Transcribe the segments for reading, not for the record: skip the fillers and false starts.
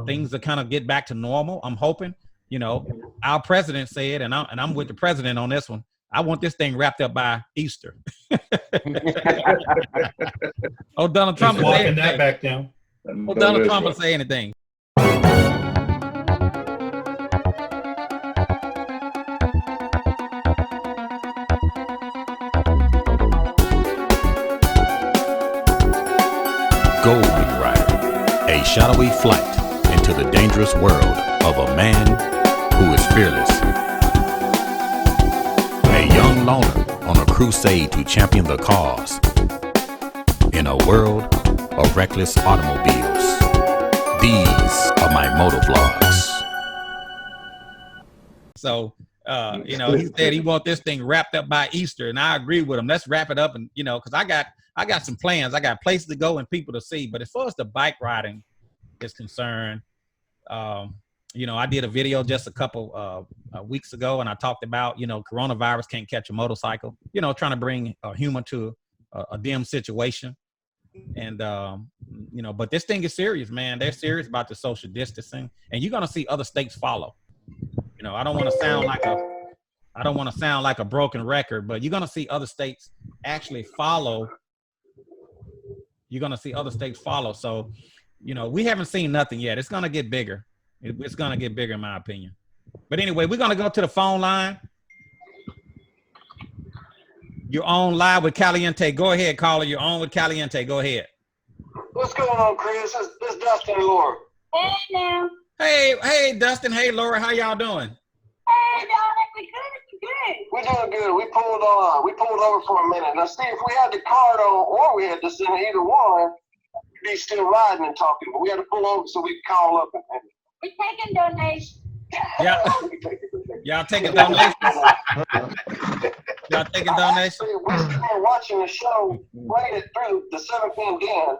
things to kind of get back to normal. I'm hoping, you know, our president said, and I'm with the president on this one. I want this thing wrapped up by Easter. Oh, Donald Trump is saying that back down. Oh, Donald Trump will say anything. Goldwing Rider, a shadowy flight into the dangerous world of a man who is fearless. A young loner on a crusade to champion the cause in a world of reckless automobiles. These are my motovlogs. So, you know, he said he want this thing wrapped up by Easter, and I agree with him. Let's wrap it up, and you know, because I got some plans. I got places to go and people to see. But as far as the bike riding is concerned, you know, I did a video just a couple weeks ago, and I talked about, you know, coronavirus can't catch a motorcycle. You know, trying to bring a human to a dim situation. And, you know, but this thing is serious, man. They're serious about the social distancing, and you're going to see other states follow. You know, I don't want to sound like a broken record, but you're going to see other states actually follow. You're going to see other states follow. So, you know, we haven't seen nothing yet. It's going to get bigger. It's going to get bigger, in my opinion. But anyway, we're going to go to the phone line. You're on live with Caliente. Go ahead, caller. You're on with Caliente. Go ahead. What's going on, Chris? This is Dustin and Laura. Hey, now. Hey, Dustin. Hey, Laura. How y'all doing? Hey, Dominic. We good. We're doing good. We pulled over for a minute. Now, see, if we had the Cardo or we had the Sena, either one, we'd be still riding and talking. But we had to pull over so we could call up. We're taking donations. Yeah. Y'all taking donations? Y'all taking donations? We're watching the show, playing it through the 7 p.m. den.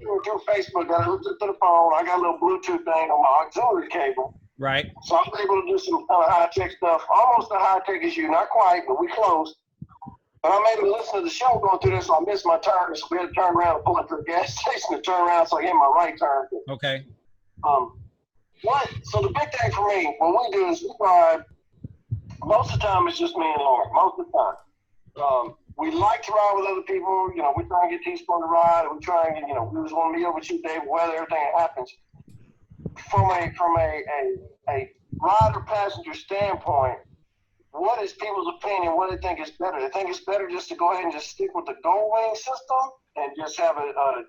Through Facebook, got hooked up to the phone. I got a little Bluetooth thing on my auxiliary cable. Right. So I'm able to do some kind of high-tech stuff. Almost as high-tech as you. Not quite, but we close. But I'm able to listen to the show going through this, so I missed my turn. So we had to turn around and pull into a gas station to turn around so I hit my right turn. Okay. So the big thing for me, what we do is we ride. Most of the time, it's just me and Laura. Most of the time. We like to ride with other people. You know, we try and get these people to ride. We try and get, you know, we just want to meet up with you, Dave, weather, everything that happens. From a rider passenger standpoint, what is people's opinion? What do they think is better? They think it's better just to go ahead and just stick with the Goldwing system and just have the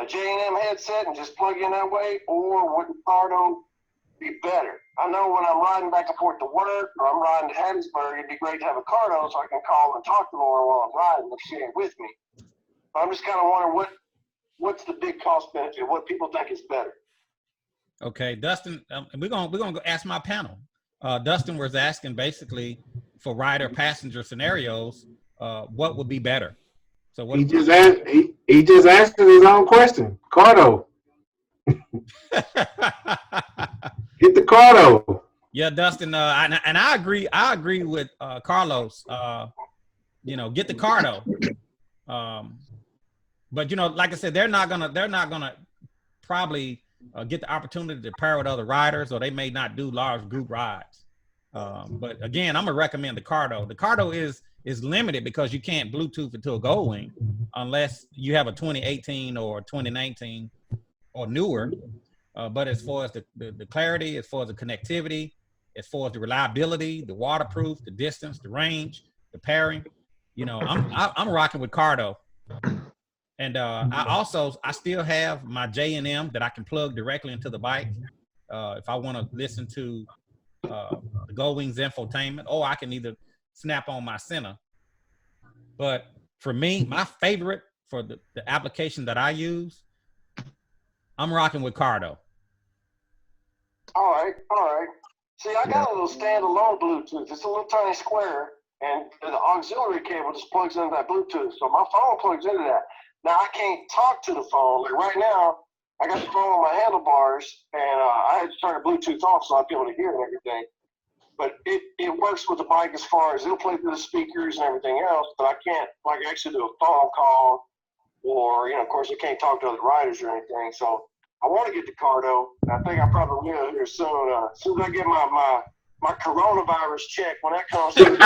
J&M headset and just plug in that way, or would the Cardo be better? I know when I'm riding back and forth to work or I'm riding to Hattiesburg, it'd be great to have a Cardo so I can call and talk to Laura while I'm riding if she ain't with me. But I'm just kind of wondering what's the big cost benefit? What people think is better? Okay, Dustin, we're gonna go ask my panel. Dustin was asking basically for rider passenger scenarios, what would be better? So what he just asked his own question. Cardo. Get the Cardo. Yeah, Dustin, and I agree. I agree with Carlos. You know, get the Cardo. But you know, like I said, they're not gonna probably get the opportunity to pair with other riders, or they may not do large group rides. But again, I'm gonna recommend the Cardo. The Cardo is limited because you can't Bluetooth it to a Goldwing unless you have a 2018 or 2019 or newer. But as far as the clarity, as far as the connectivity, as far as the reliability, the waterproof, the distance, the range, the pairing, you know, I'm rocking with Cardo. And I still have my J&M that I can plug directly into the bike if I want to listen to the Goldwing's infotainment, or I can either snap on my Sena. But for me, my favorite for the application that I use, I'm rocking with Cardo. All right. See, I got a little standalone Bluetooth. It's a little tiny square, and the auxiliary cable just plugs into that Bluetooth. So my phone plugs into that. Now, I can't talk to the phone. Like right now, I got the phone on my handlebars, and I had to turn the Bluetooth off so I'd be able to hear and everything. But it works with the bike as far as it'll play through the speakers and everything else, but I can't like actually do a phone call or, you know, of course, I can't talk to other riders or anything. So I want to get the Cardo. I think I probably will here soon. As soon as I get my coronavirus check, when that comes through.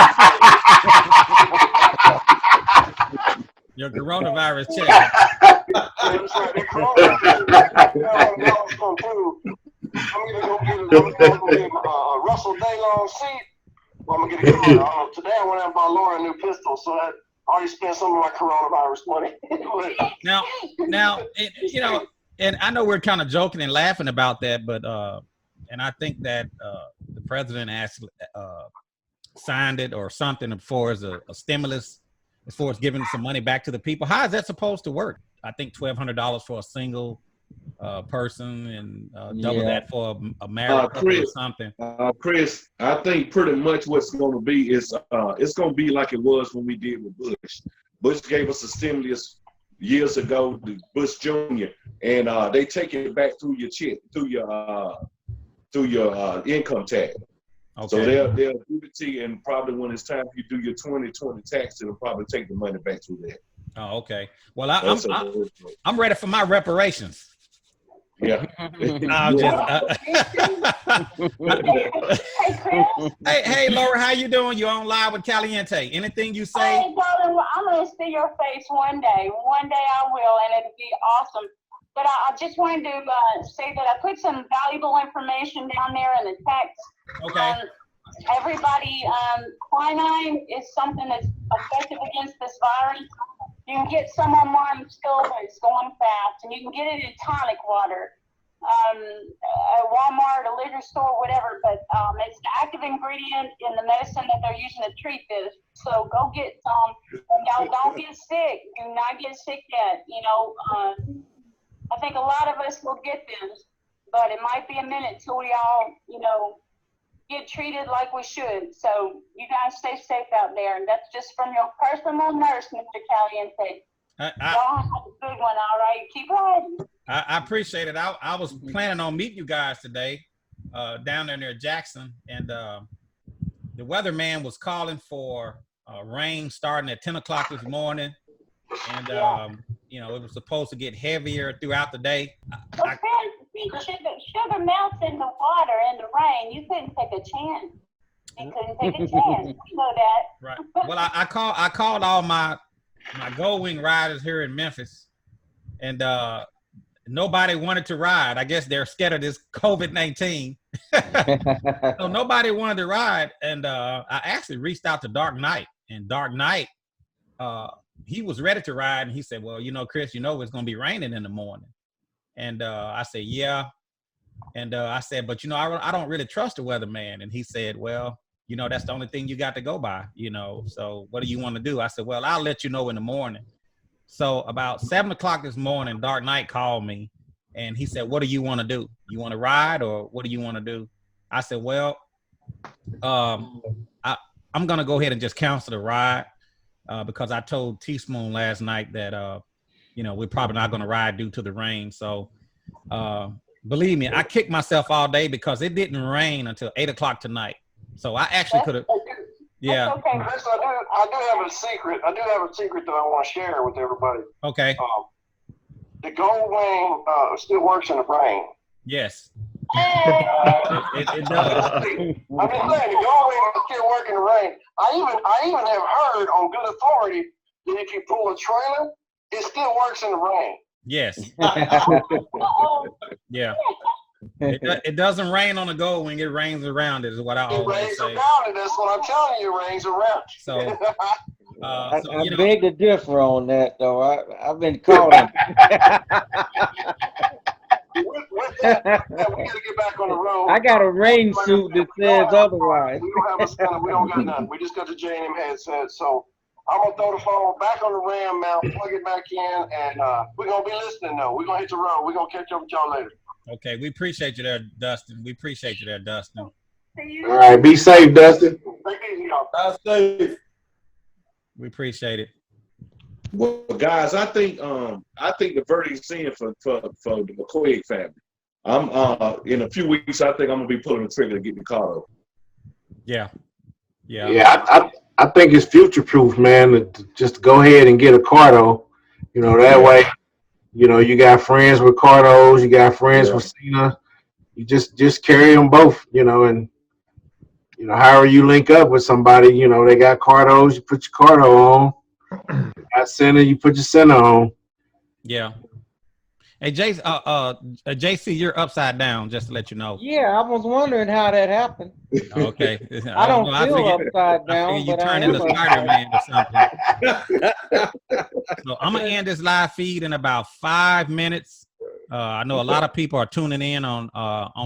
Your coronavirus check. That's right. That coronavirus come through. I'm either gonna get a Russell Daylong seat, or I'm gonna get a Cardo. Today I went out and bought Laura a new pistol, so I already spent some of my coronavirus money. now, you know, and I know we're kind of joking and laughing about that, but and I think that the president actually signed it or something for as a stimulus, as far as giving some money back to the people. How is that supposed to work? I think $1,200 for a single person and double that for a married couple or something. Chris, I think pretty much what's going to be is it's going to be like it was when we did with Bush. Bush gave us a stimulus years ago, the Bush Jr., and they take it back through your check, through your income tax. Okay. So they'll give it to you, and probably when it's time for you to do your 2020 tax, it'll probably take the money back through that. Oh, okay. Well, I'm ready for my reparations. Yeah. Hey, Laura, how you doing? You on live with Caliente? Anything you say? Hey, darling, I'm gonna see your face one day. One day I will, and it'll be awesome. But I just wanted to say that I put some valuable information down there in the text. Okay. Everybody, quinine is something that's effective against this virus. You can get some online still, but it's going fast, and you can get it in tonic water, at Walmart, a liquor store, whatever. But it's the active ingredient in the medicine that they're using to treat this. So go get some. Y'all don't get sick. Do not get sick yet. You know, I think a lot of us will get this, but it might be a minute till we all, you know, get treated like we should. So you guys stay safe out there. And that's just from your personal nurse, Mr. Caliente. Y'all have a good one, all right? Keep riding. I appreciate it. I was planning on meeting you guys today down there near Jackson. And the weatherman was calling for rain starting at 10 o'clock this morning. And, you know, it was supposed to get heavier throughout the day. Sugar melts in the water in the rain. You couldn't take a chance. You couldn't take a chance. You know that. Right. Well, I called all my Gold Wing riders here in Memphis, and nobody wanted to ride. I guess they're scared of this COVID-19. So nobody wanted to ride. And I actually reached out to Dark Knight, and Dark Knight, he was ready to ride, and he said, well, you know, Chris, you know it's going to be raining in the morning. And I said, yeah. And I said, but, you know, I don't really trust the weatherman. And he said, well, you know, that's the only thing you got to go by, you know. So what do you want to do? I said, well, I'll let you know in the morning. So about 7 o'clock this morning, Dark Knight called me, and he said, what do you want to do? You want to ride, or what do you want to do? I said, well, I'm going to go ahead and just cancel the ride because I told Teaspoon last night that, you know, we're probably not going to ride due to the rain. So believe me, I kicked myself all day because it didn't rain until 8 o'clock tonight. So I actually could have. Yeah. Okay. Chris, I do have a secret. I do have a secret that I want to share with everybody. Okay. The Gold Wing still works in the brain. Yes. It does. I mean, the Gold Wing is still working in the rain. I even have heard on good authority that if you pull a trailer, it still works in the rain. Yes. Yeah. It doesn't rain on the Gold Wing. It rains around it is what I always say. It rains around it. That's what I'm telling you. It rains around it. So, I beg to differ on that, though. I've been calling. with that, we got to get back on the road. I got a rain suit that says otherwise. We don't have a Sena. We don't got nothing. We just got the J&M headset. So I'm going to throw the phone back on the RAM mount, plug it back in, and we're going to be listening, though. We're going to hit the road. We're going to catch up with y'all later. Okay, we appreciate you there, Dustin. We appreciate you there, Dustin. All right, be safe, Dustin. Take it easy, y'all. Safe. We appreciate it. Well, guys, I think the verdict's in for the McQuaid family. I'm in a few weeks. I think I'm gonna be pulling the trigger to get the Cardo. Yeah. Yeah, I think it's future proof, man. Just go ahead and get a Cardo. You know, that way You know, you got friends with Cardos, you got friends with Sena. You just carry them both, you know, and you know, however you link up with somebody, you know, they got Cardos, you put your Cardo on. Got Sena, you put your Sena on. Yeah. Hey, JC, you're upside down, just to let you know. Yeah, I was wondering how that happened. Okay. I don't I feel figured, upside down, you but I turn am into upside Spider-Man or something. Yeah. So I'm gonna end this live feed in about 5 minutes. I know a lot of people are tuning in on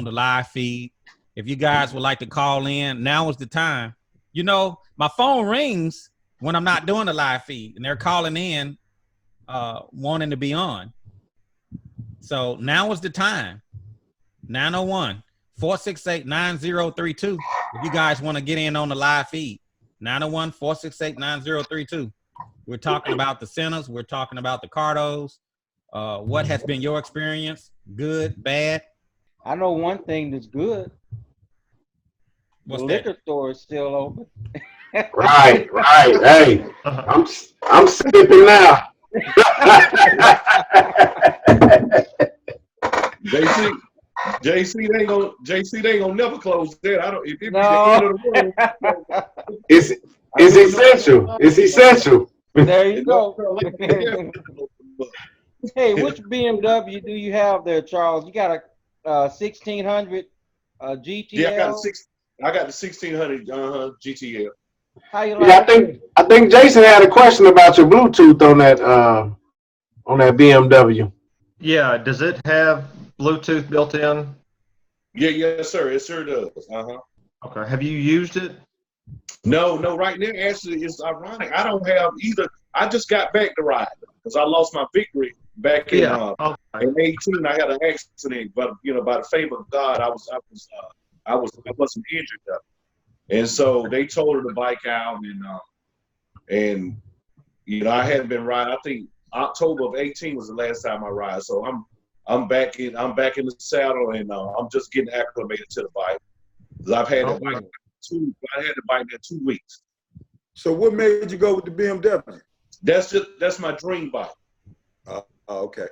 the live feed. If you guys would like to call in, now is the time. You know, my phone rings when I'm not doing the live feed, and they're calling in, wanting to be on. So now is the time. 901-468-9032. If you guys want to get in on the live feed, 901-468-9032. We're talking about the Senas. We're talking about the Cardos. What has been your experience? Good, bad? I know one thing that's good. What's The that? liquor store is still open. Right. Hey, I'm sipping now. JC, they ain't gonna never close that. I don't. If it be the No. end of the world, It's essential. It's essential. There you in go. North Carolina, Hey, which BMW do you have there, Charles? You got a 1600 GTL? yeah, I got the 1600 GTL. How you Yeah, like it? I think Jason had a question about your Bluetooth on that BMW. Yeah, does it have Bluetooth built in? Yeah, yes, sir. It sure does. Okay. Have you used it? No. Right now, actually, it's ironic. I don't have either. I just got back to riding because I lost my victory back in Okay. in 18. I had an accident, but you know, by the favor of God, I wasn't injured though. And so they totaled the bike out, and you know, I hadn't been riding. I think October of 18 was the last time I ride. So I'm back in the saddle, and I'm just getting acclimated to the bike. I've had the bike I had the bike there 2 weeks. So what made you go with the BMW? That's my dream bike. Okay.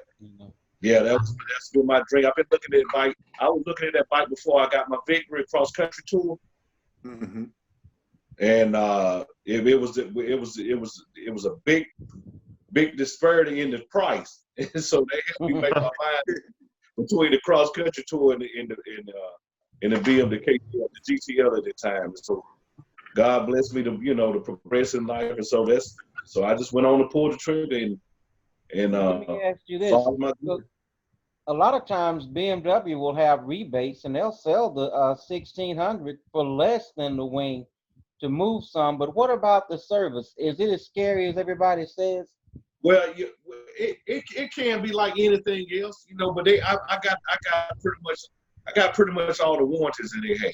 Yeah, that's been my dream. I've been looking at that bike. I was looking at that bike before I got my victory cross country tour. Mm-hmm. And it was a big disparity in the price. And so they helped me make my mind between the cross country tour and the BMW, the KTL, the GTL at the time. So God blessed me to progress in life, and so I just went on to pull the trigger and Let me ask you this. A lot of times BMW will have rebates and they'll sell the 1600 for less than the wing to move some. But what about the service? Is it as scary as everybody says? Well, it can be like anything else, but I got pretty much all the warranties that they had.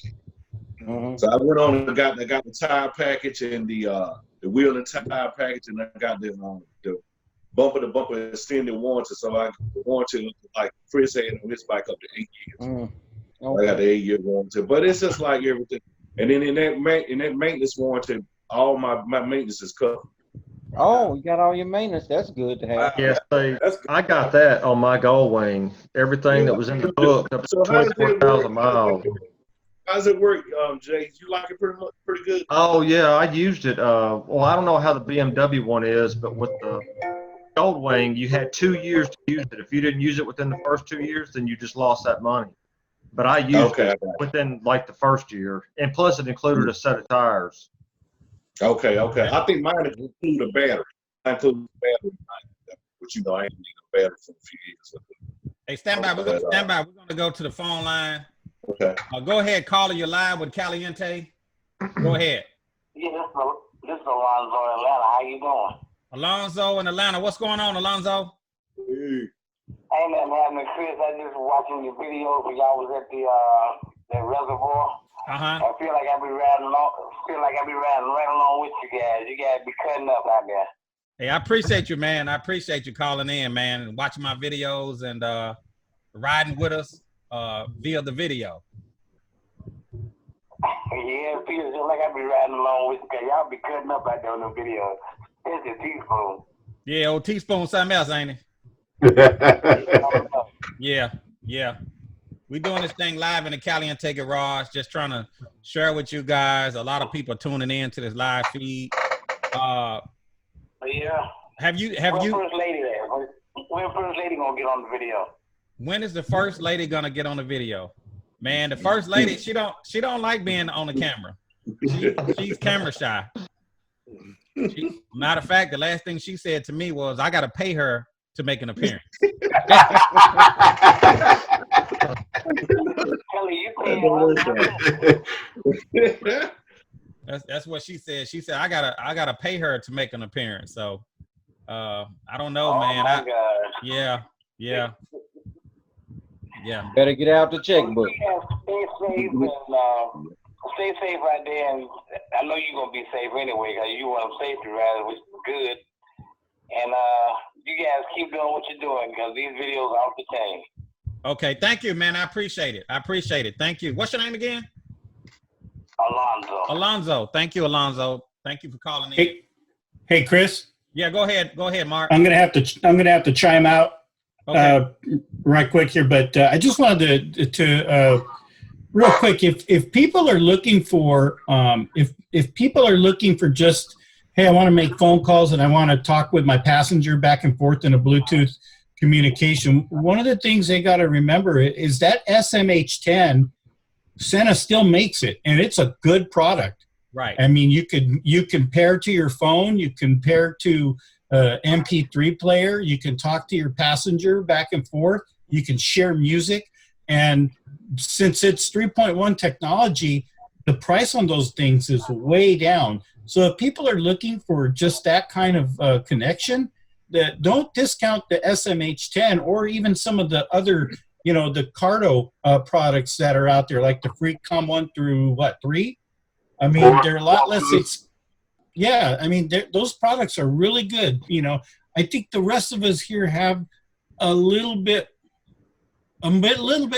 Mm-hmm. So I went on and got the tire package and the wheel and tire package, and I got the bumper to bumper extended warranty. So I got the warranty, like Chris had on his bike, up to 8 years. Mm-hmm. Okay. I got the 8-year warranty, but it's just like everything. And then in that maintenance warranty, all my maintenance is covered. Oh, you got all your maintenance. That's good to have. Yes, I got that on my Gold Wing. Everything that was in the book up to 24,000 miles. How does it work, Jay? You like it pretty good? Oh yeah, I used it. Well, I don't know how the BMW one is, but with the Gold Wing, you had 2 years to use it. If you didn't use it within the first 2 years, then you just lost that money. But I used it within like the first year, and plus it included a set of tires. Okay. I think mine include a battery. I include a battery, but I ain't need a battery for a few years. Hey, stand by. We're going to go to the phone line. Okay. Go ahead, caller. You're live with Caliente. Go ahead. Yeah, this is Alonzo in Atlanta. How you doing? Alonzo in Atlanta. What's going on, Alonzo? Ain't nothing happening, Chris. I just watching your videos when y'all was at the reservoir. Uh-huh. I feel like I be riding right along with you guys. You guys be cutting up out there. Hey, I appreciate you, man. I appreciate you calling in, man, and watching my videos and riding with us via the video. Yeah, it feels just like I be riding along with you guys. Y'all be cutting up out there on the videos. It's a teaspoon. Yeah, old teaspoon something else, ain't it? Yeah, yeah. We doing this thing live in the Caliente garage, just trying to share with you guys. A lot of people tuning in to this live feed. Yeah. Have you First lady there? When first lady gonna get on the video? when is the first lady gonna get on the video? Man, the first lady, she don't like being on the camera. She's camera shy. Matter of fact, the last thing she said to me was, I gotta pay her to make an appearance. Kelly, That's what she said. She said, I gotta pay her to make an appearance. So I don't know, man. My God. Yeah. Better get out the checkbook. Stay safe right there, and I know you're gonna be safe anyway, because you want safety, right? Which is good. And you guys keep doing what you're doing, because these videos are off the chain. Okay, thank you, man. I appreciate it. Thank you. What's your name again? Alonzo. Thank you, Alonzo. Thank you for calling in. Hey, Chris. Yeah, go ahead, Mark. I'm gonna have to chime out right quick here, but I just wanted to real quick. If people are looking for if people are looking for just, hey, I want to make phone calls and I want to talk with my passenger back and forth in a Bluetooth communication, one of the things they got to remember is that SMH10, Sena still makes it, and it's a good product. Right. I mean, you can pair to your phone, you can pair to MP3 player, you can talk to your passenger back and forth, you can share music, and since it's 3.1 technology, the price on those things is way down. So if people are looking for just that kind of connection, don't discount the SMH10 or even some of the other, the Cardo products that are out there, like the Freecom 1 through 3. I mean, they're a lot less. Yeah, I mean, those products are really good. I think the rest of us here have a little bit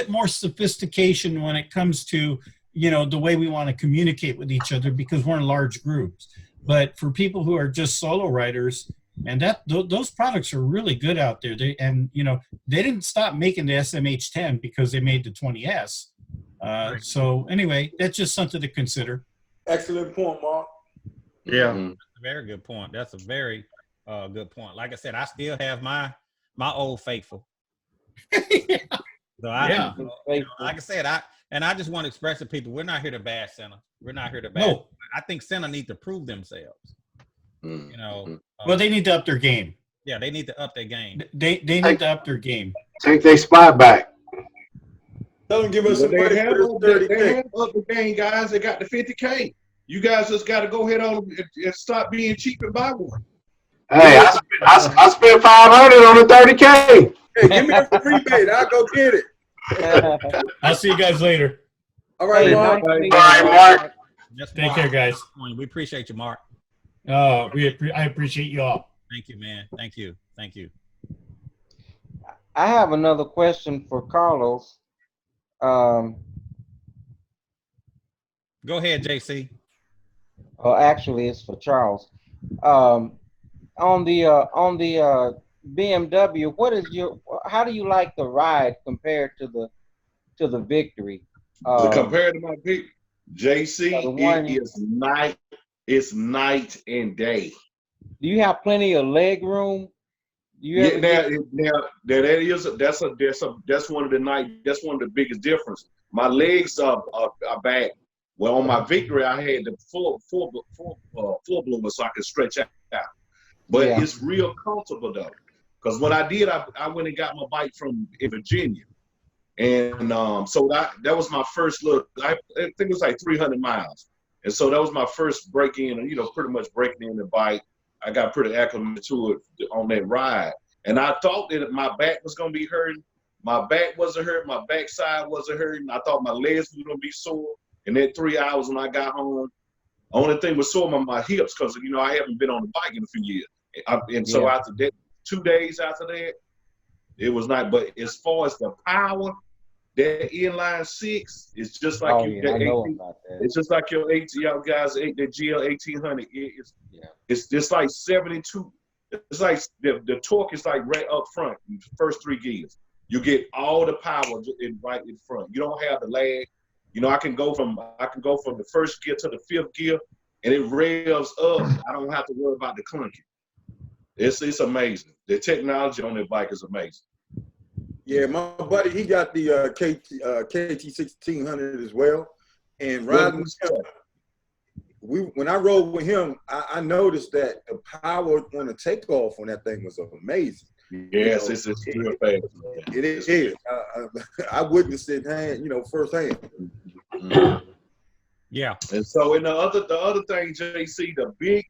more sophistication when it comes to, the way we want to communicate with each other, because we're in large groups. But for people who are just solo writers, and those products are really good out there. They didn't stop making the SMH10 because they made the 20S. So anyway, that's just something to consider. Excellent point, Mark. Yeah. That's a very good point. That's a very good point. Like I said, I still have my old faithful. So like I said, I just want to express to people, we're not here to bash Sena. We're not here to bash. No. I think Sena need to prove themselves. Well, they need to up their game. Yeah, they need to up their game. They need to up their game. Take their spot back. Tell them give us some money for this 30K. They have up the game, guys. They got the 50K. You guys just got to go ahead on and stop being cheap and buy one. Hey, I spent $500 on the 30K. Hey, give me a rebate. I'll go get it. I'll see you guys later. All right, Mark. All right, Mark. Take care, guys. We appreciate you, Mark. Oh, I appreciate you all. Thank you, man. Thank you. I have another question for Carlos. Go ahead, JC. Actually, it's for Charles. On the BMW, how do you like the ride compared to the Victory? Compared to my Victory, JC, it's night and day. Do you have plenty of leg room? That's one of the biggest difference. My legs are back. Well, on my Victory, I had the full bloomer so I could stretch out. But it's real comfortable though, because what I did, I went and got my bike in Virginia, and so that was my first look. I think it was like 300 miles, and so that was my first break in, pretty much breaking in the bike. I got pretty acclimated to it on that ride, and I thought that my back was gonna be hurting. My back wasn't hurting. My backside wasn't hurting. I thought my legs were gonna be sore. And then 3 hours when I got home, only thing was sore my hips, because I haven't been on the bike in a few years. So after that, 2 days after that, it was not. But as far as the power, that inline 6, it's just like it's just like your y'all guys, the GL 1800. It's just like 72 it's like the torque is like right up front, the first 3 gears. You get all the power right in front. You don't have the lag. You know, I can go from the first gear to the 5th gear, and it revs up. I don't have to worry about the clunking. It's amazing. The technology on that bike is amazing. Yeah, my buddy, he got the KT 1600 as well, and riding with him, when I rode with him, I noticed that the power on the takeoff on that thing was amazing. Yes, it's real fast. It is. I witnessed it firsthand. Mm-hmm. Yeah. And so, in the other thing, JC, the big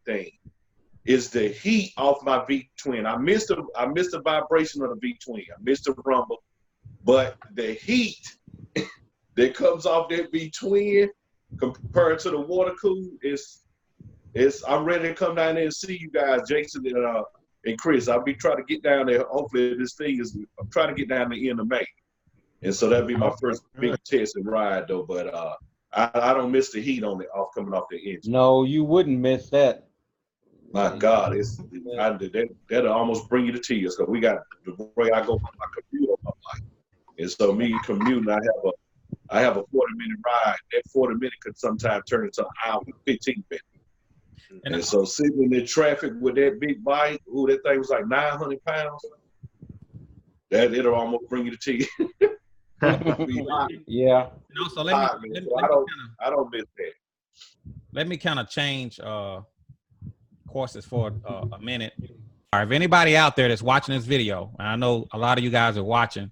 thing is the heat off my V twin. I missed the vibration of the V twin. I missed the rumble, but the heat that comes off that V twin compared to the water cool is I'm ready to come down there and see you guys, Jason and Chris. I'll be trying to get down there. Hopefully I'm trying to get down the end of May. And so that'd be my first big test and ride though. But I don't miss the heat on it coming off the engine. No, you wouldn't miss that. My God, that'll almost bring you to tears because we got the way I go from my commute on my bike. And so me commuting, I have a 40-minute ride. That 40 minutes could sometimes turn into an hour and 15 minutes. And so sitting in the traffic with that big bike, that thing was like 900 pounds. It'll almost bring you to tears. Yeah. So I don't miss that. Let me kind of change courses for a minute. All right, if anybody out there that's watching this video, and I know a lot of you guys are watching,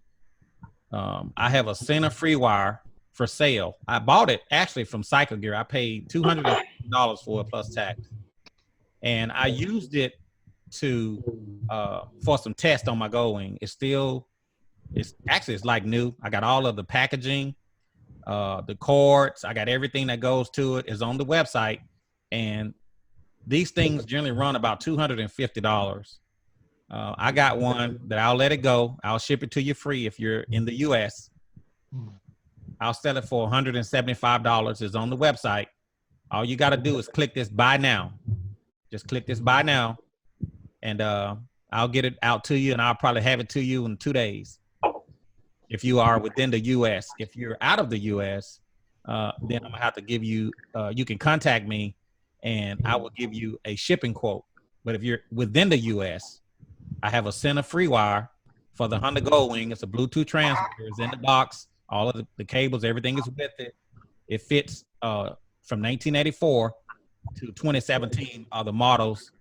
I have a Sena free wire for sale. I bought it actually from Cycle Gear. I paid $200 for it plus tax, and I used it for some tests on my Goldwing. It's like new. I got all of the packaging, the cords. I got everything that goes to it. Is on the website, and these things generally run about $250. I got one that I'll let it go. I'll ship it to you free if you're in the U.S. I'll sell it for $175. It's on the website. All you got to do is click this buy now. Just click this buy now, and I'll get it out to you, and I'll probably have it to you in 2 days. If you are within the U.S. If you're out of the U.S., then I'm going to have to give you, you can contact me, and I will give you a shipping quote. But if you're within the U.S., I have a Sena free wire for the Honda Goldwing. It's a Bluetooth transmitter. It's in the box. All of the cables, everything is with it. It fits from 1984 to 2017 are the models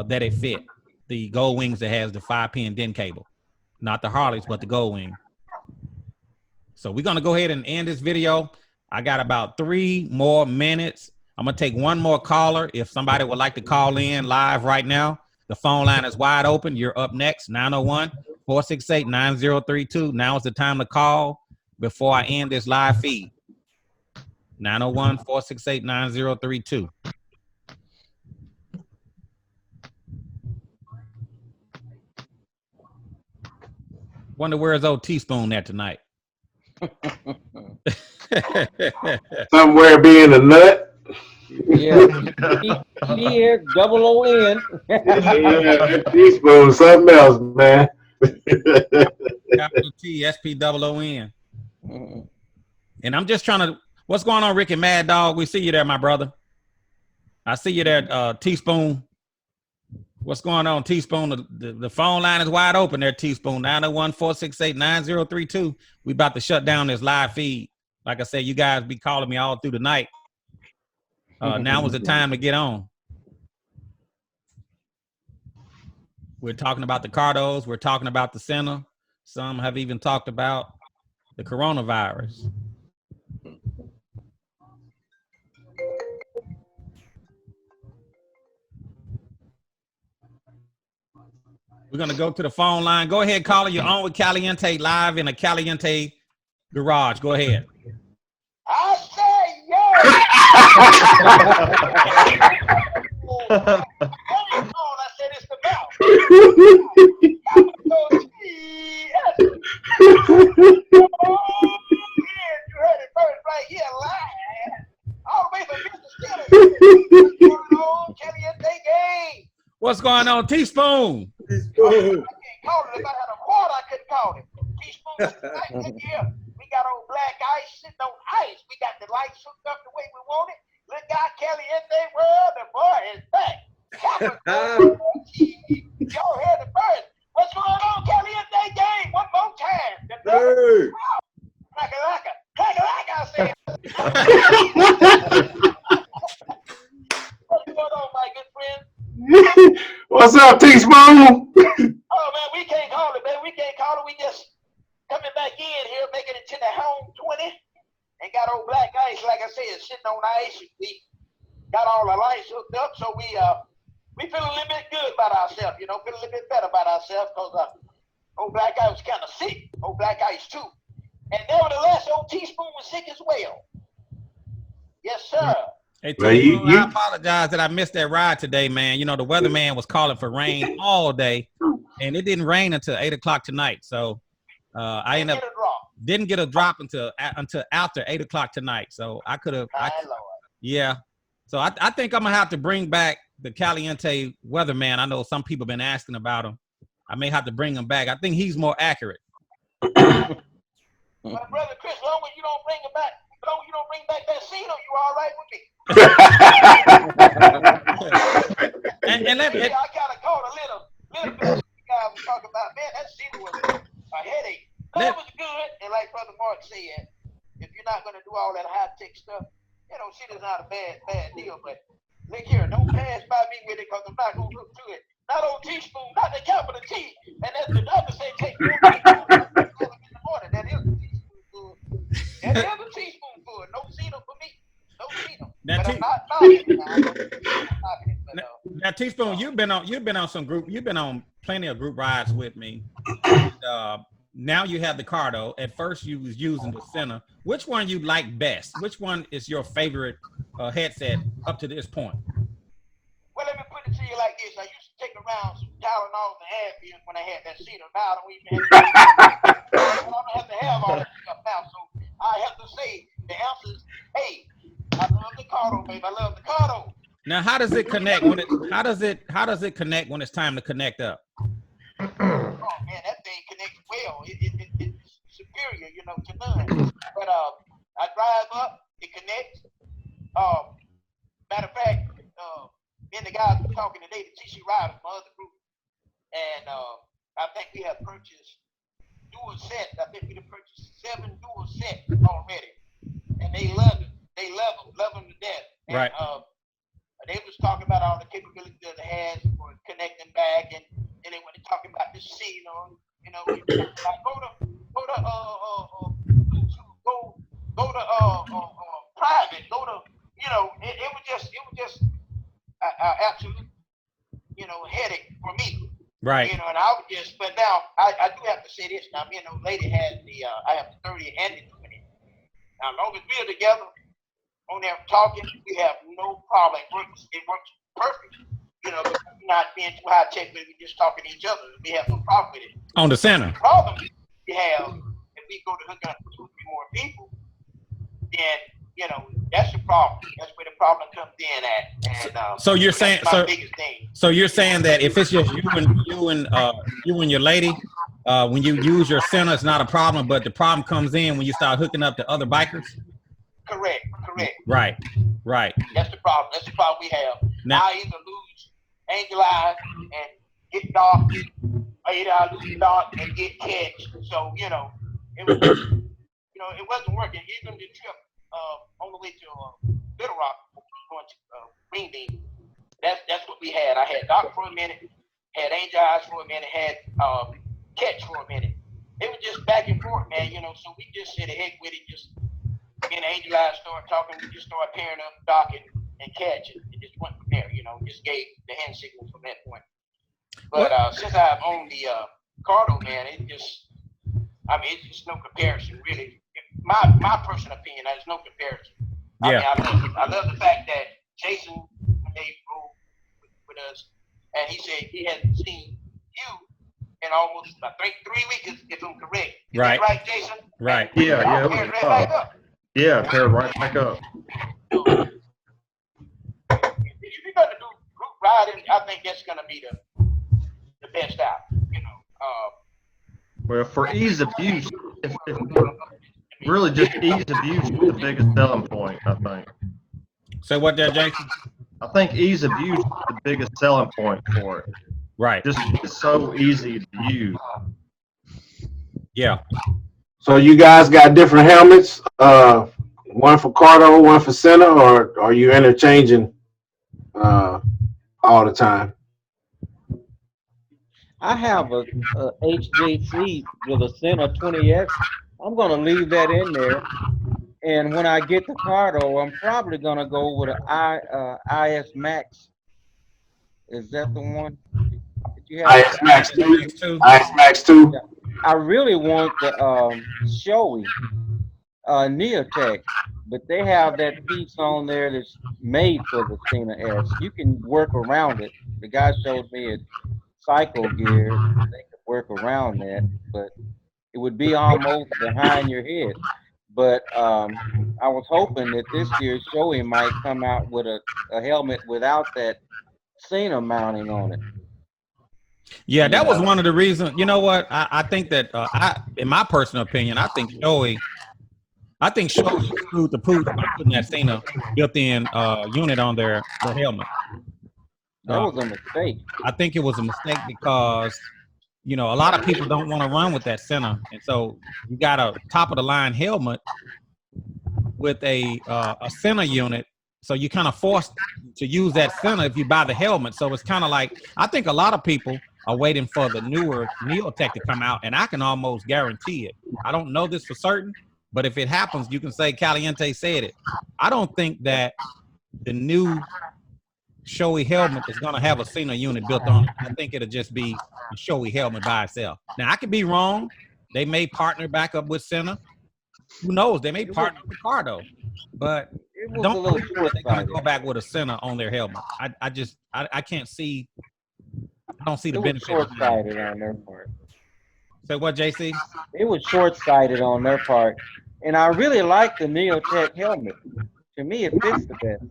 that it fit. The Goldwings that has the 5-pin DIN cable. Not the Harleys, but the Goldwing. So we're going to go ahead and end this video. I got about 3 more minutes. I'm going to take one more caller. If somebody would like to call in live right now, the phone line is wide open. You're up next, 901-468-9032. Now is the time to call before I end this live feed. 901-468-9032. Wonder where's old Teaspoon at tonight? Somewhere being a nut. Yeah, here, double O-N. Yeah, Teaspoon, something else, man. Capital T, S-P-O-O-N. And I'm just trying to, what's going on, Ricky Mad Dog? We see you there, my brother. I see you there, Teaspoon. What's going on, Teaspoon? The phone line is wide open there, Teaspoon. 901-468-9032. We about to shut down this live feed. Like I said, you guys be calling me all through the night. Now is the time to get on. We're talking about the Cardos. We're talking about the Sena. Some have even talked about the coronavirus. We're going to go to the phone line. Go ahead, caller. You're on with Caliente live in a Caliente garage. Go ahead. I say, yo! I said it's the bell. You heard it first right here live. All the way from Mr. Caliente game. What's what's going on, Teaspoon? I can't call it. If I had a quarter, I couldn't call it. Teaspoon, yeah. We got old black ice sitting on ice. We got the lights hooked up the way we want it. Look out, Caliente world, the boy is back. Y'all heard it first. What's going on, Caliente game? One more time. Hey. Like I said. What's going on, my good friend? What's up, Teaspoon? Oh man, we can't call it, man. We can't call it. We just coming back in here, making it to the home 20, and got old black ice, like I said, sitting on ice. We got all the lights hooked up, so we feel a little bit good about ourselves, feel a little bit better about ourselves, because old black ice was kind of sick. Old black ice too, and nevertheless, old Teaspoon was sick as well. Yes, sir. Hey, Teaspoon, I apologize that I missed that ride today, man. The weatherman was calling for rain all day, and it didn't rain until 8 o'clock tonight. So I didn't get a drop until after 8 o'clock tonight. So I could have. Yeah. So I think I'm gonna have to bring back the Caliente weatherman. I know some people have been asking about him. I may have to bring him back. I think he's more accurate. My brother Chris, long as you don't bring him back, long as you don't bring back that Sena, you all right with me? and let me. I gotta call a little bit. You guys were talking about, man, that Sena was a headache. But it was good, and like Brother Mark said, if you're not gonna do all that high tech stuff, Sena's not a bad deal. But look here, don't pass by me with it, because I'm not gonna look to it. Not on Teaspoon, not the capital T. And as the doctor say, take 4 teaspoons in the morning. That is a teaspoon food. That is a teaspoon food. No Sena for me. No Sena. But I'm not knocking it. Now, Teaspoon, you've been on plenty of group rides with me. Now you have the Cardo. At first you was using the Sena. Which one you like best? Which one is your favorite headset up to this point? Well, let me put it to you like this. I used to take around some Tylenol and Advil when I had that Sena. Now I don't even have to have all that stuff now. So I have to say the answer is, hey, I love the Cardo, baby. I love the Cardo. Now, how does it connect how does it connect when it's time to connect up? Oh man, that thing connects well. It's superior, to none. But I drive up, it connects. Matter of fact, me and the guys were talking today, the TC Riders, my other group, and I think we have purchased dual sets. I think we have purchased 7 dual sets already, and they love it. They love them to death. And, right. They was talking about all the capabilities that it has for connecting back, and then when they talking about the Sena, like go to private, go to, it was just absolute, headache for me. Right. And I would just, but now I do have to say this. Now, me and the lady has I have the 30 and the 20. Now, as long as we're together on there talking, we have no problem. It works perfect. But we're not being too high tech, but we're just talking to each other. We have no problem with it. On the Sena. The problem we have, if we go to hook up 2 or 3 more people, then that's the problem. That's where the problem comes in at. And so you're saying, so you're saying that if it's just you and your lady, when you use your Sena, it's not a problem, but the problem comes in when you start hooking up to other bikers? Correct. Right. That's the problem. That's the problem we have. Now, I either lose angel eyes and get dark, or either I lose dark and get catch. So, it was, it wasn't working. Even the trip on the way to Little Rock, going to Green Bean, that's what we had. I had dark for a minute, had angel eyes for a minute, had catch for a minute. It was just back and forth, man. So we just said heck with it. Just me and Angel Eyes started talking. We just started pairing up, docking, and catching. It just went from there. Just gave the hand signals from that point. But since I've owned the Cardo, man, it's just no comparison, really. My personal opinion, there's no comparison. Yeah. I love the fact that Jason, when they rode with us, and he said he hadn't seen you in almost about 3 weeks, if I'm correct. Is that right, Jason? Right. Yeah. It was back up. Yeah, paired right back up. If you're going to do group providing, I think that's going to be the best out. You know. Well, for ease of use, if really just ease of use is the biggest selling point, I think. Say what there, Jason? I think ease of use is the biggest selling point for it. Right. Just it's so easy to use. Yeah. So you guys got different helmets, one for Cardo, one for Sena, or are you interchanging all the time? I have a HJC with a Sena 20X. I'm going to leave that in there. And when I get the Cardo, I'm probably going to go with an IS Max. Is that the one? Did you have IS Max 2. IS Max 2. Yeah. I really want the Shoei Neotech, but they have that piece on there that's made for the Sena S. You can work around it. The guy showed me at Cycle Gear. They could work around that, but it would be almost behind your head. But I was hoping that this year's Shoei might come out with a helmet without that Sena mounting on it. Yeah, that was one of the reasons. You know what? I think that in my personal opinion, I think Shoei screwed the pooch by putting that Sena built-in unit on their helmet. That was a mistake. I think it was a mistake because a lot of people don't want to run with that Sena, and so you got a top-of-the-line helmet with a Sena unit. So you kind of forced to use that Sena if you buy the helmet. So it's kind of like, I think a lot of people are waiting for the newer Neotech to come out, and I can almost guarantee it. I don't know this for certain, but if it happens, you can say Caliente said it. I don't think that the new Shoei helmet is going to have a Sena unit built on it. I think it'll just be a Shoei helmet by itself. Now, I could be wrong. They may partner back up with Sena. Who knows? They may partner with Cardo. But I don't think they're going to go back with a Sena on their helmet. I can't see. I don't see the benefit. Short-sighted on their part. Say what, JC? It was short-sighted on their part. And I really like the Neotech helmet. To me, it fits the best.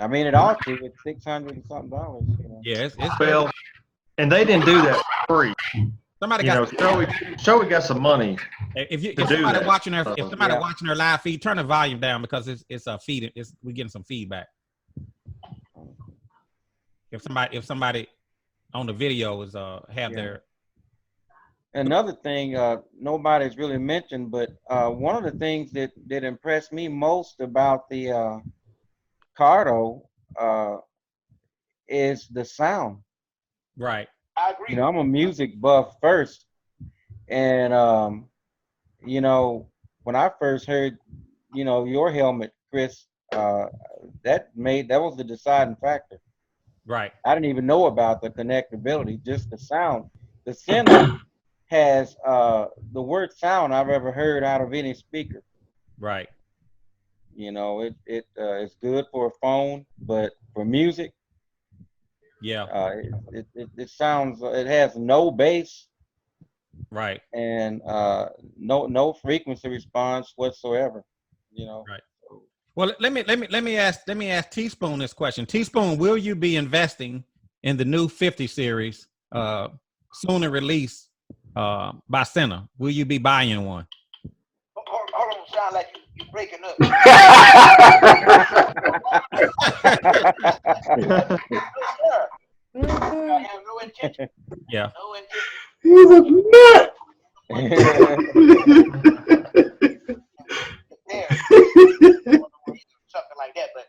I mean, it ought to. It's $600 and something. Yeah, it's well, and they didn't do that for free. Somebody got Shoei got some money. If somebody watching their live feed, turn the volume down because it's a feed. We're getting some feedback. If somebody on the video is have their. Another thing nobody's really mentioned, but one of the things that impressed me most about the Cardo is the sound. Right. I agree. I'm a music buff first, and when I first heard, your helmet, Chris, that was the deciding factor. Right. I didn't even know about the connectability, just the sound. The Sena has the worst sound I've ever heard out of any speaker. Right. It's good for a phone, but for music, it sounds. It has no bass. Right. And no frequency response whatsoever. Right. Well, let me ask Teaspoon this question. Teaspoon, will you be investing in the new 50 series sooner release by Sena? Will you be buying one? Hold on, sound like you're breaking up. I have no intention. Yeah. No intention. He's a nut. Something like that, but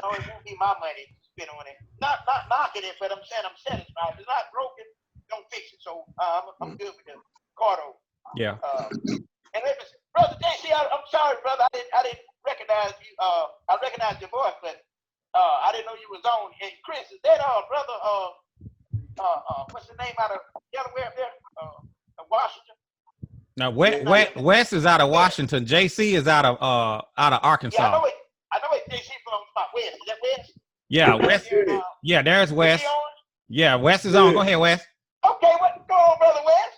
no, it won't be my money to spend on it. Not knocking it, but I'm saying I'm satisfied. If it's not broken, don't fix it. So I'm good with the Cardo. Yeah. And listen, brother JC, I'm sorry, brother. I didn't recognize you. I recognized your voice, but I didn't know you was on. And Chris, is that brother? What's the name out of Delaware up there? Washington. Now, Wes is out of Washington. JC is out of Arkansas. Yeah, I know it. JC from West. Is that West? Yeah, Wes. Yeah, there's Wes. Yeah, Wes is on. Go ahead, Wes. Okay, what's going on, brother Wes?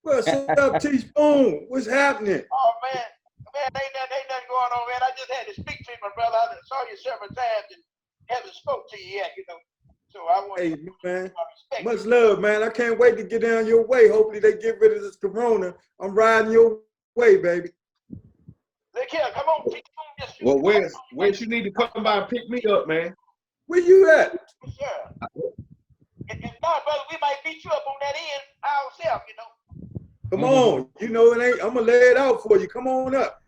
What's up, Teaspoon? What's happening? Oh man, ain't nothing going on, man. I just had to speak to you, my brother. I saw you several times and haven't spoke to you yet, So I want Hey, to man. respect Much you. love, man. I can't wait to get down your way. Hopefully they get rid of this corona. I'm riding your way, baby. Look here, come on, T-Spoon, just shoot. Well, where's you need to come by and pick me up, man? Where you at? Sure. If not, brother, we might beat you up on that end ourselves, you know. Come on. You know it ain't. I'm gonna lay it out for you. Come on up.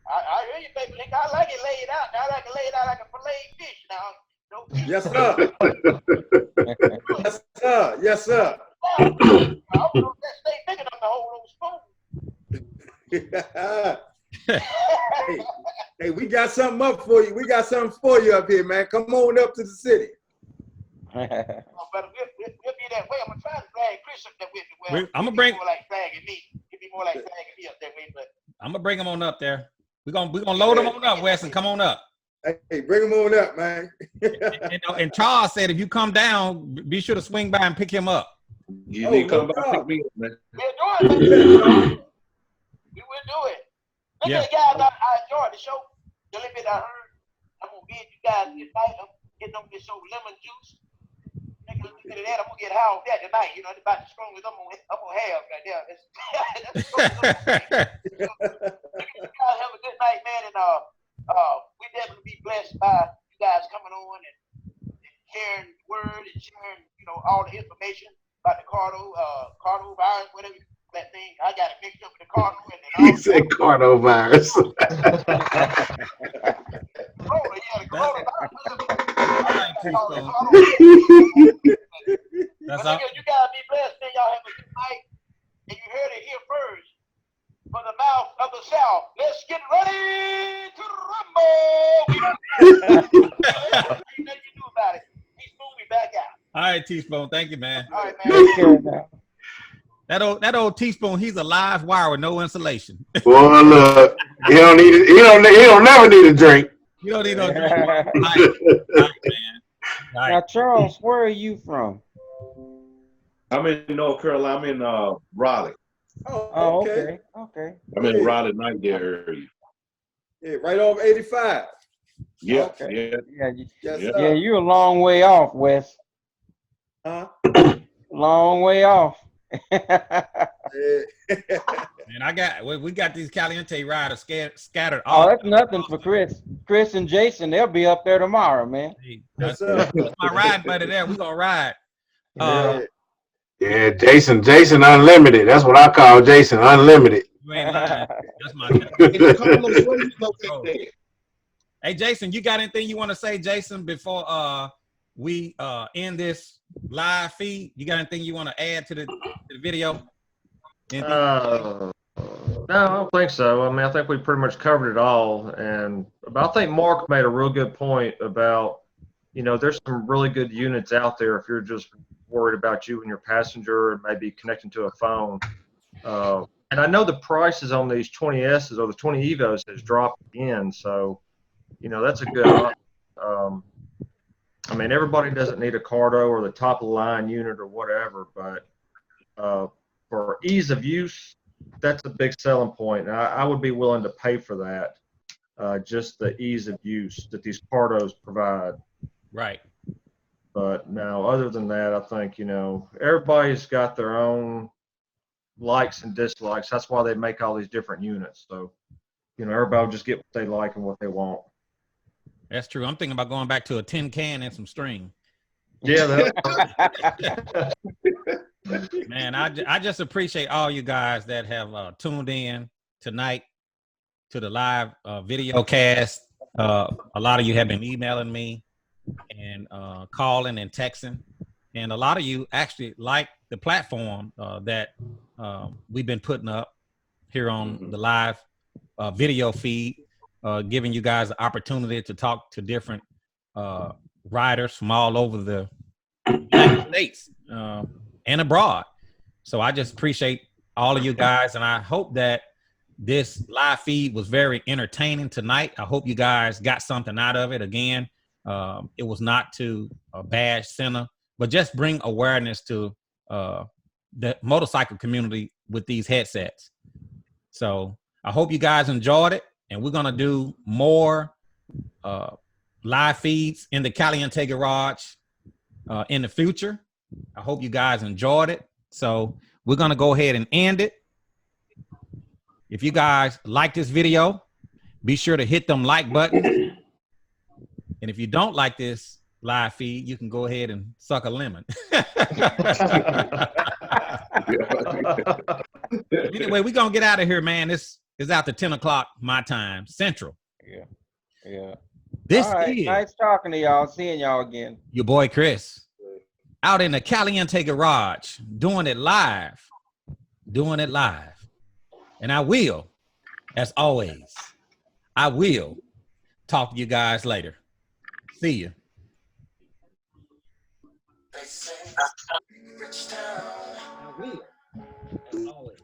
I hear you, baby. Nigga, I like it laid out. I like it laid out like a filleted fish now. No, Yes, sir. Yes, sir. Yes, sir. I don't know if that stay big enough to hold those spoons. Hey, we got something up for you. We got something for you up here, man. Come on up to the city. Brother, we'll be that way. I'm gonna try to drag Chris up that way. Well, I'm gonna bring more like dragging me. It'd be more like dragging me up that way, but I'm gonna bring him on up there. We're gonna load him on up, Wes, and come on up. Hey, bring him on up, man. And Charles said if you come down, be sure to swing by and pick him up. You need to come by and pick me up, man. we'll do it. We will do it. Look Yeah. at the guys I enjoyed the show. The little bit I heard. I'm gonna get you guys tonight. I'm getting on this show lemon juice. Nigga, look at that. I'm gonna get high on that tonight. You know, it's about the strongest I'm gonna have right there. That's the strongest. You guys have a good night, man, and we definitely be blessed by you guys coming on and sharing the word and sharing, you know, all the information about the Cardo virus, whatever that thing. I got it mixed up with the Cardo and then He said Cardo virus. Corona, yeah, the Corona virus. That's But all. nigga, you gotta be blessed, man. Y'all have a good night. And you heard it here first. From the mouth of the South. Let's get ready to rumble. Nothing you do about it. Teaspoon, we back out. All right, Teaspoon. Thank you, man. All right, man. Take care now. That old Teaspoon, he's a live wire with no insulation. Boy, look, he don't need it. He don't never need a drink. You don't need no drink. Right, man. Right. Now, Charles, where are you from? I'm in North Carolina. I'm in Raleigh. Oh, okay. Okay. I'm in Raleigh, Nightingale area. Yeah, right off 85. Yeah, Okay. yeah. Yes, Yeah. sir. Yeah, you're a long way off, Wes. Huh? Long way off. And we got these Caliente riders scattered Oh, all. that's nothing for Chris. Chris and Jason, they'll be up there tomorrow, man. That's Yes, sir. my riding buddy there. We gonna ride. Yeah, Jason Unlimited. That's what I call Jason Unlimited. You ain't lying. That's my. Carlos, where you located? Hey, Jason, you got anything you want to say, Jason, before we end this live feed? You got anything you want to add to the video? No, I don't think so. I mean, I think we pretty much covered it all. But I think Mark made a real good point about, you know, there's some really good units out there if you're just worried about you and your passenger and maybe connecting to a phone. And I know the prices on these 20Ss or the 20 Evos has dropped again. So, you know, that's a good option. I mean, everybody doesn't need a Cardo or the top of the line unit or whatever, but for ease of use, that's a big selling point. And I would be willing to pay for that, just the ease of use that these Cardos provide. Right. But now, other than that, I think, you know, everybody's got their own likes and dislikes. That's why they make all these different units. So, you know, everybody will just get what they like and what they want. That's true. I'm thinking about going back to a tin can and some string. Yeah. Man, I just appreciate all you guys that have tuned in tonight to the live video cast. A lot of you have been emailing me and calling and texting. And a lot of you actually like the platform that we've been putting up here on the live video feed, giving you guys the opportunity to talk to different riders from all over the United States and abroad. So I just appreciate all of you guys, and I hope that this live feed was very entertaining tonight. I hope you guys got something out of it. Again, it was not to bash Sena, but just bring awareness to the motorcycle community with these headsets. So I hope you guys enjoyed it, and we're gonna do more live feeds in the Caliente Garage in the future. I hope you guys enjoyed it. So we're going to go ahead and end it. If you guys like this video, be sure to hit them like buttons. And if you don't like this live feed, you can go ahead and suck a lemon. Anyway, we're going to get out of here, man. This is after 10 o'clock my time, Central. Yeah. This All right, is nice talking to y'all. Seeing y'all again. your boy Chris out in the Caliente garage, doing it live. And I will, as always, I will talk to you guys later. See you. I will, as always.